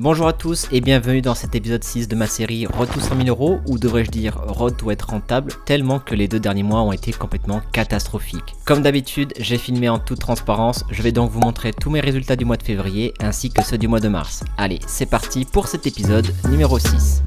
Bonjour à tous et bienvenue dans cet épisode 6 de ma série Road to 100 000 €, ou devrais-je dire Road to être rentable, tellement que les 2 derniers mois ont été complètement catastrophiques. Comme d'habitude, j'ai filmé en toute transparence, je vais donc vous montrer tous mes résultats du mois de février ainsi que ceux du mois de mars. Allez, c'est parti pour cet épisode numéro 6.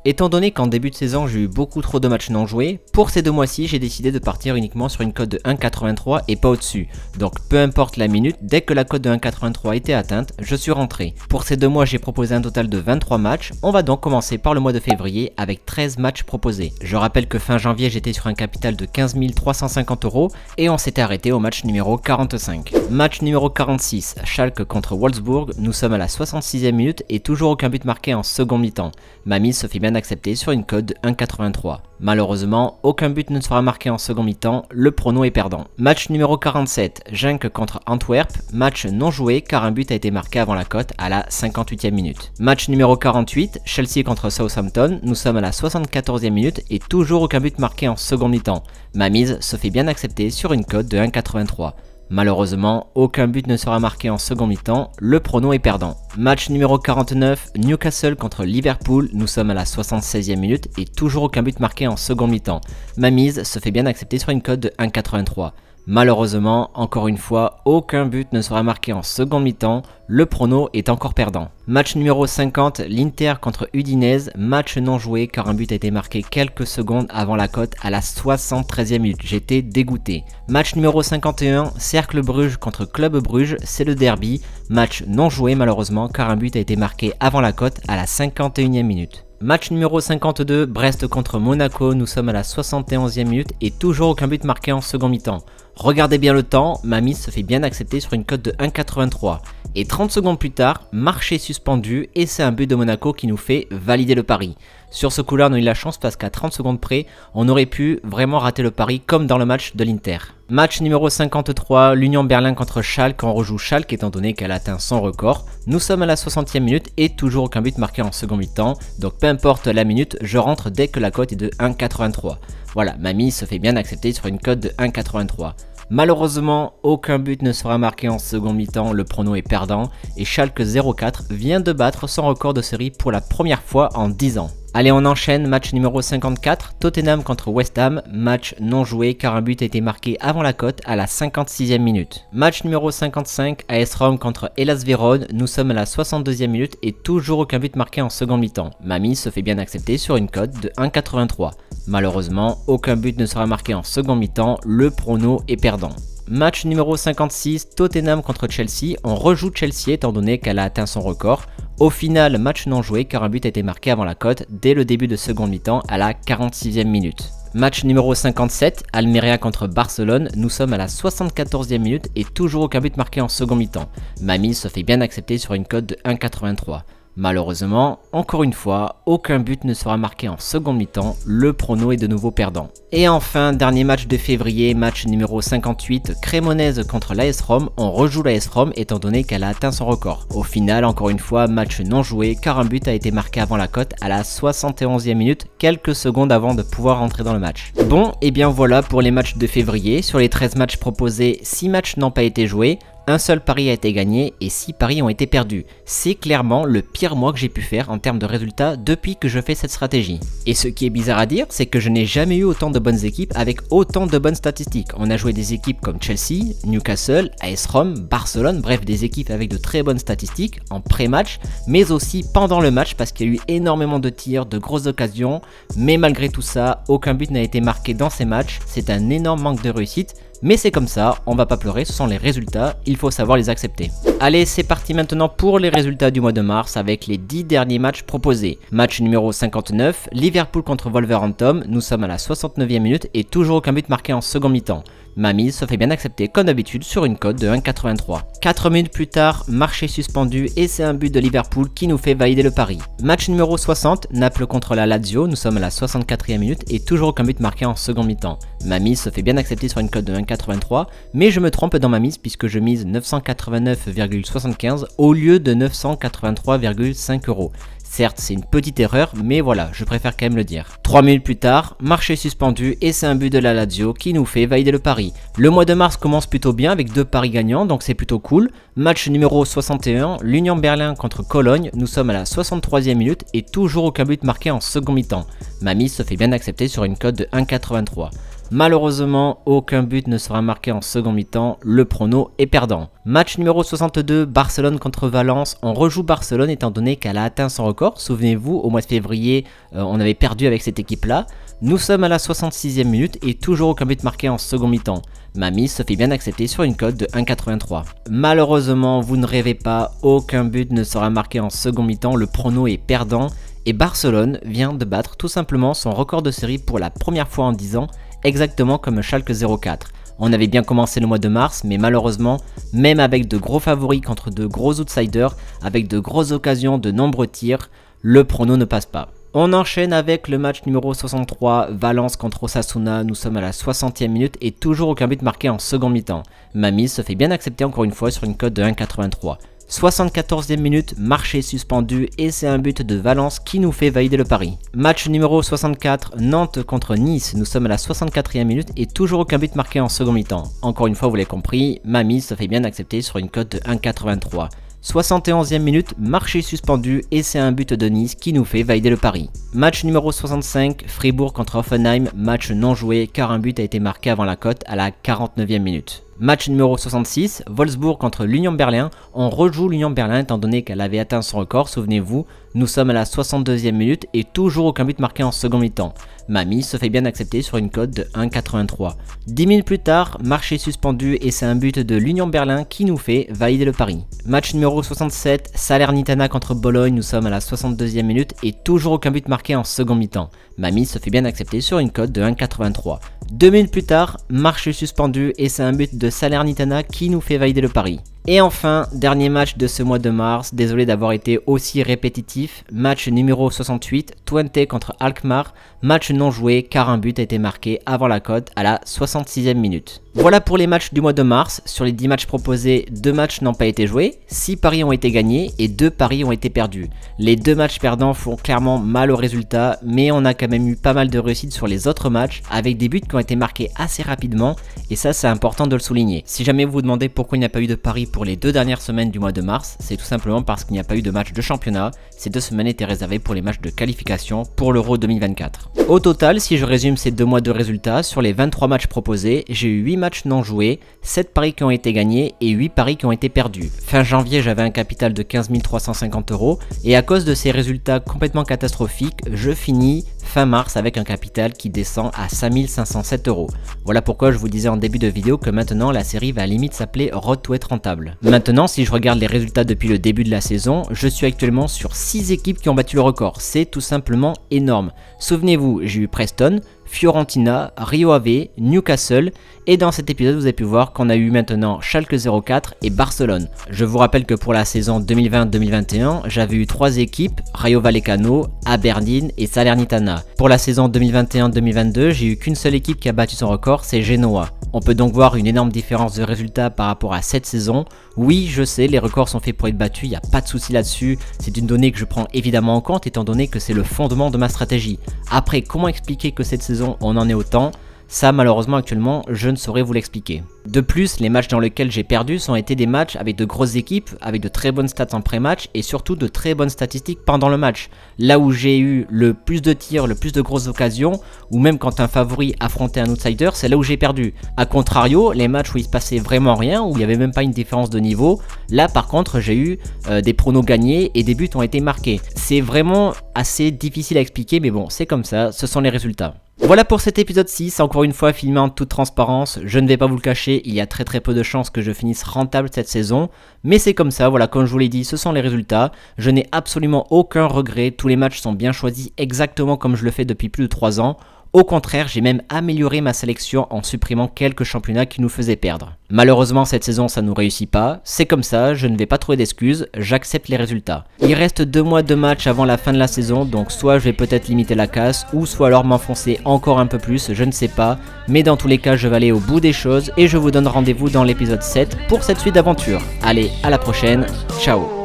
Étant donné qu'en début de saison j'ai eu beaucoup trop de matchs non joués, pour ces 2 mois-ci j'ai décidé de partir uniquement sur une cote de 1,83 et pas au-dessus. Donc peu importe la minute, dès que la cote de 1,83 était atteinte, je suis rentré. Pour ces 2 mois j'ai proposé un total de 23 matchs, on va donc commencer par le mois de février avec 13 matchs proposés. Je rappelle que fin janvier j'étais sur un capital de 15 350 € et on s'était arrêté au match numéro 45. Match numéro 46, Schalke contre Wolfsburg, nous sommes à la 66e minute et toujours aucun but marqué en seconde mi-temps. Ma mise se fait bien accepté sur une cote de 1,83. Malheureusement, aucun but ne sera marqué en second mi-temps, le prono est perdant. Match numéro 47, Genk contre Antwerp, match non joué car un but a été marqué avant la cote à la 58e minute. Match numéro 48, Chelsea contre Southampton, nous sommes à la 74e minute et toujours aucun but marqué en second mi-temps. Ma mise se fait bien accepter sur une cote de 1,83. Malheureusement, aucun but ne sera marqué en second mi-temps, le prono est perdant. Match numéro 49, Newcastle contre Liverpool, nous sommes à la 76e minute et toujours aucun but marqué en second mi-temps. Ma mise se fait bien accepter sur une cote de 1,83. Malheureusement, encore une fois, aucun but ne sera marqué en seconde mi-temps, le prono est encore perdant. Match numéro 50, l'Inter contre Udinese, match non joué car un but a été marqué quelques secondes avant la cote à la 73e minute, j'étais dégoûté. Match numéro 51, Cercle Bruges contre Club Bruges, c'est le derby, match non joué malheureusement car un but a été marqué avant la cote à la 51e minute. Match numéro 52, Brest contre Monaco, nous sommes à la 71e minute et toujours aucun but marqué en second mi-temps. Regardez bien le temps, ma mise se fait bien accepter sur une cote de 1,83. Et 30 secondes plus tard, marché suspendu et c'est un but de Monaco qui nous fait valider le pari. Sur ce coup-là, on a eu la chance parce qu'à 30 secondes près, on aurait pu vraiment rater le pari comme dans le match de l'Inter. Match numéro 53, l'Union Berlin contre Schalke, on rejoue Schalke étant donné qu'elle a atteint son record. Nous sommes à la 60e minute et toujours aucun but marqué en second mi-temps, donc peu importe la minute, je rentre dès que la cote est de 1,83. Voilà, ma mise se fait bien accepter sur une cote de 1,83. Malheureusement, aucun but ne sera marqué en second mi-temps, le prono est perdant et Schalke 04 vient de battre son record de série pour la première fois en 10 ans. Allez, on enchaîne, match numéro 54, Tottenham contre West Ham, match non joué car un but a été marqué avant la cote à la 56e minute. Match numéro 55, AS Rome contre Hellas Vérone, nous sommes à la 62e minute et toujours aucun but marqué en second mi-temps. Ma mise se fait bien accepter sur une cote de 1,83. Malheureusement, aucun but ne sera marqué en second mi-temps, le prono est perdant. Match numéro 56, Tottenham contre Chelsea, on rejoue Chelsea étant donné qu'elle a atteint son record. Au final, match non joué car un but a été marqué avant la cote dès le début de seconde mi-temps à la 46e minute. Match numéro 57, Almeria contre Barcelone, nous sommes à la 74e minute et toujours aucun but marqué en second mi-temps. Ma mise se fait bien accepter sur une cote de 1,83. Malheureusement, encore une fois, aucun but ne sera marqué en seconde mi-temps, le prono est de nouveau perdant. Et enfin, dernier match de février, match numéro 58, Cremonese contre l'AS Rome, on rejoue l'AS Rome étant donné qu'elle a atteint son record. Au final, encore une fois, match non joué car un but a été marqué avant la cote à la 71e minute, quelques secondes avant de pouvoir rentrer dans le match. Bon, et bien voilà pour les matchs de février, sur les 13 matchs proposés, 6 matchs n'ont pas été joués. Un seul pari a été gagné et 6 paris ont été perdus. C'est clairement le pire mois que j'ai pu faire en termes de résultats depuis que je fais cette stratégie. Et ce qui est bizarre à dire, c'est que je n'ai jamais eu autant de bonnes équipes avec autant de bonnes statistiques. On a joué des équipes comme Chelsea, Newcastle, AS Rome, Barcelone, bref des équipes avec de très bonnes statistiques en pré-match, mais aussi pendant le match parce qu'il y a eu énormément de tirs, de grosses occasions, mais malgré tout ça, aucun but n'a été marqué dans ces matchs, c'est un énorme manque de réussite. Mais c'est comme ça, on va pas pleurer, ce sont les résultats, il faut savoir les accepter. Allez, c'est parti maintenant pour les résultats du mois de mars avec les 10 derniers matchs proposés. Match numéro 59, Liverpool contre Wolverhampton, nous sommes à la 69e minute et toujours aucun but marqué en second mi-temps. Ma mise se fait bien accepter comme d'habitude sur une cote de 1,83. 4 minutes plus tard, marché suspendu et c'est un but de Liverpool qui nous fait valider le pari. Match numéro 60, Naples contre la Lazio, nous sommes à la 64e minute et toujours aucun but marqué en second mi-temps. Ma mise se fait bien accepter sur une cote de 1,83, mais je me trompe dans ma mise puisque je mise 989,75 au lieu de 983,5 €. Certes, c'est une petite erreur, mais voilà, je préfère quand même le dire. 3 minutes plus tard, match est suspendu et c'est un but de la Lazio qui nous fait valider le pari. Le mois de mars commence plutôt bien avec 2 paris gagnants, donc c'est plutôt cool. Match numéro 61, l'Union Berlin contre Cologne, nous sommes à la 63e minute et toujours aucun but marqué en second mi-temps. Ma mise se fait bien accepter sur une cote de 1,83. Malheureusement, aucun but ne sera marqué en second mi-temps, le prono est perdant. Match numéro 62, Barcelone contre Valence. On rejoue Barcelone étant donné qu'elle a atteint son record. Souvenez-vous, au mois de février, on avait perdu avec cette équipe-là. Nous sommes à la 66e minute et toujours aucun but marqué en second mi-temps. Ma mise se fait bien accepter sur une cote de 1,83. Malheureusement, vous ne rêvez pas, aucun but ne sera marqué en second mi-temps, le prono est perdant. Et Barcelone vient de battre tout simplement son record de série pour la première fois en 10 ans, exactement comme Schalke 04. On avait bien commencé le mois de mars, mais malheureusement, même avec de gros favoris contre de gros outsiders, avec de grosses occasions, de nombreux tirs, le prono ne passe pas. On enchaîne avec le match numéro 63, Valence contre Osasuna. Nous sommes à la 60e minute et toujours aucun but marqué en second mi-temps. Ma mise se fait bien accepter encore une fois sur une cote de 1,83. 74e minute, marché suspendu et c'est un but de Valence qui nous fait valider le pari. Match numéro 64, Nantes contre Nice. Nous sommes à la 64e minute et toujours aucun but marqué en second mi-temps. Encore une fois, vous l'avez compris, ma mise se fait bien accepter sur une cote de 1,83. 71e minute, marché suspendu et c'est un but de Nice qui nous fait valider le pari. Match numéro 65, Fribourg contre Hoffenheim, match non joué car un but a été marqué avant la cote à la 49e minute. Match numéro 66, Wolfsburg contre l'Union Berlin. On rejoue l'Union Berlin étant donné qu'elle avait atteint son record, souvenez-vous. Nous sommes à la 62e minute et toujours aucun but marqué en second mi-temps. Ma mise se fait bien accepter sur une cote de 1,83. 10 minutes plus tard, marché suspendu et c'est un but de l'Union Berlin qui nous fait valider le pari. Match numéro 67, Salernitana contre Bologne. Nous sommes à la 62e minute et toujours aucun but marqué en second mi-temps. Ma mise se fait bien accepter sur une cote de 1,83. 2 minutes plus tard, marché suspendu et c'est un but de Salernitana qui nous fait valider le pari. Et enfin, dernier match de ce mois de mars, désolé d'avoir été aussi répétitif, match numéro 68, Twente contre Alkmaar, match non joué car un but a été marqué avant la cote à la 66e minute. Voilà pour les matchs du mois de mars. Sur les 10 matchs proposés, 2 matchs n'ont pas été joués, 6 paris ont été gagnés et 2 paris ont été perdus. Les 2 matchs perdants font clairement mal au résultat, mais on a quand même eu pas mal de réussite sur les autres matchs avec des buts qui ont été marqués assez rapidement et ça c'est important de le souligner. Si jamais vous vous demandez pourquoi il n'y a pas eu de paris pour les 2 dernières semaines du mois de mars, c'est tout simplement parce qu'il n'y a pas eu de match de championnat. Ces 2 semaines étaient réservées pour les matchs de qualification pour l'Euro 2024. Au total, si je résume ces 2 mois de résultats, sur les 23 matchs proposés, j'ai eu 8 matchs non joués, 7 paris qui ont été gagnés et 8 paris qui ont été perdus. Fin janvier, j'avais un capital de 15 350 € et à cause de ces résultats complètement catastrophiques, je finis fin mars avec un capital qui descend à 5 507 €. Voilà pourquoi je vous disais en début de vidéo que maintenant la série va à limite s'appeler Road to être rentable. Maintenant, si je regarde les résultats depuis le début de la saison, je suis actuellement sur 6 équipes qui ont battu le record. C'est tout simplement énorme. Souvenez-vous, j'ai eu Preston, Fiorentina, Rio Ave, Newcastle et dans cet épisode vous avez pu voir qu'on a eu maintenant Schalke 04 et Barcelone. Je vous rappelle que pour la saison 2020-2021 j'avais eu 3 équipes, Rayo Vallecano, Aberdeen et Salernitana. Pour la saison 2021-2022 j'ai eu qu'une seule équipe qui a battu son record, c'est Genoa. On peut donc voir une énorme différence de résultats par rapport à cette saison. Oui, je sais, les records sont faits pour être battus, il n'y a pas de souci là-dessus. C'est une donnée que je prends évidemment en compte étant donné que c'est le fondement de ma stratégie. Après, comment expliquer que cette saison on en est autant ? Ça malheureusement actuellement je ne saurais vous l'expliquer. De plus, les matchs dans lesquels j'ai perdu ont été des matchs avec de grosses équipes, avec de très bonnes stats en pré-match et surtout de très bonnes statistiques pendant le match. Là où j'ai eu le plus de tirs, le plus de grosses occasions, ou même quand un favori affrontait un outsider, c'est là où j'ai perdu. A contrario, les matchs où il se passait vraiment rien, où il n'y avait même pas une différence de niveau, là par contre j'ai eu des pronos gagnés et des buts ont été marqués. C'est vraiment assez difficile à expliquer mais bon, c'est comme ça, ce sont les résultats. Voilà pour cet épisode 6, encore une fois filmé en toute transparence, je ne vais pas vous le cacher, il y a très peu de chances que je finisse rentable cette saison, mais c'est comme ça, voilà, comme je vous l'ai dit, ce sont les résultats, je n'ai absolument aucun regret, tous les matchs sont bien choisis exactement comme je le fais depuis plus de 3 ans, au contraire, j'ai même amélioré ma sélection en supprimant quelques championnats qui nous faisaient perdre. Malheureusement, cette saison, ça ne nous réussit pas. C'est comme ça, je ne vais pas trouver d'excuses, j'accepte les résultats. Il reste 2 mois de match avant la fin de la saison, donc soit je vais peut-être limiter la casse, ou soit alors m'enfoncer encore un peu plus, je ne sais pas. Mais dans tous les cas, je vais aller au bout des choses et je vous donne rendez-vous dans l'épisode 7 pour cette suite d'aventures. Allez, à la prochaine, ciao!